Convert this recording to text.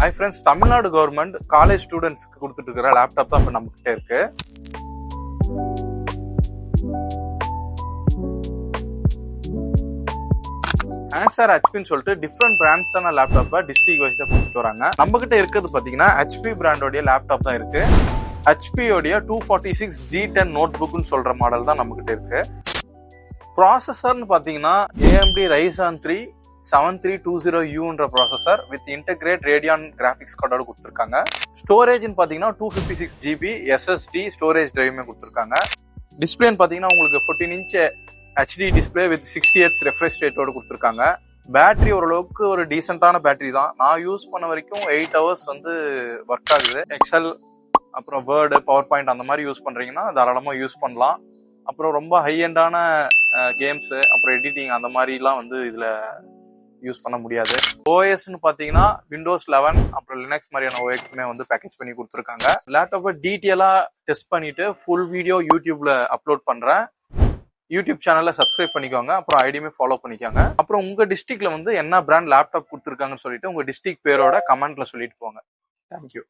Hi friends, Tamil Nadu government college ஸ்டூடெண்ட்ஸ்க்கு கொடுத்துட்டு இருக்கிற லேப்டாப் தான் இப்போ நம்ம கிட்ட இருக்கு. ஆன்சர் ஹெச்பின்னு சொல்லிட்டு டிஃப்ரெண்ட் பிராண்ட்ஸான லேப்டாப்பை டிஸ்ட்ரிக்ட் வைஸா கொடுத்துட்டு வராங்க. நம்ம கிட்ட இருக்கிறது பாத்தீங்கன்னா ஹெச்பி பிராண்டோடைய லேப்டாப் தான் இருக்கு. ஹெச்பியோடைய 246 G10 நோட் புக்னு சொல்ற மாடல் தான் நம்ம கிட்ட இருக்கு. ப்ராசஸர்னு பாத்தீங்கன்னா AMD Ryzen 3 7320Uன்ற processor with integrate Radeon graphics கார்டோட கொடுத்துருக்காங்க. ஸ்டோரேஜ்னு பாத்தீங்கன்னா 256 GB SSD ஸ்டோரேஜ் டிரைவுமே கொடுத்துருக்காங்க. டிஸ்பிளேன்னு பாத்தீங்கன்னா உங்களுக்கு 14 inch HD display with 60 Hz refresh ரேட்டோட கொடுத்துருக்காங்க. பேட்டரி ஓரளவுக்கு ஒரு டீசென்டான பேட்டரி தான். நான் யூஸ் பண்ண வரைக்கும் 8 hours வந்து ஒர்க் ஆகுது. எக்ஸல் அப்புறம் வேர்டு, பவர் பாயிண்ட் அந்த மாதிரி யூஸ் பண்றீங்கன்னா தாராளமா யூஸ் பண்ணலாம். அப்புறம் ரொம்ப ஹை எண்டான கேம்ஸ் அப்புறம் எடிட்டிங் அந்த மாதிரிலாம் வந்து இதுல யூஸ் பண்ண முடியாது. ஓஎஸ்ன்னு பாத்தீங்கன்னா விண்டோஸ் 11 அப்புறம் லினக்ஸ் மாதிரியான ஓஎக்ஸுமே வந்து பேக்கேஜ் பண்ணி கொடுத்துருக்காங்க. லேப்டாப்பை டீட்டெயிலா டெஸ்ட் பண்ணிட்டு ஃபுல் வீடியோ யூடியூப்ல அப்லோட் பண்றேன். யூடியூப் சேனல்ல சப்ஸ்கிரைப் பண்ணிக்கோங்க. அப்புறம் ஐடியுமே ஃபாலோ பண்ணிக்கோங்க. அப்புறம் உங்க டிஸ்ட்ரிக்ட்ல வந்து என்ன பிராண்ட் லேப்டாப் கொடுத்துருக்காங்கன்னு சொல்லிட்டு உங்க டிஸ்ட்ரிக்ட் பேரோட கமெண்ட்ல சொல்லிட்டு போங்க. தேங்க்யூ.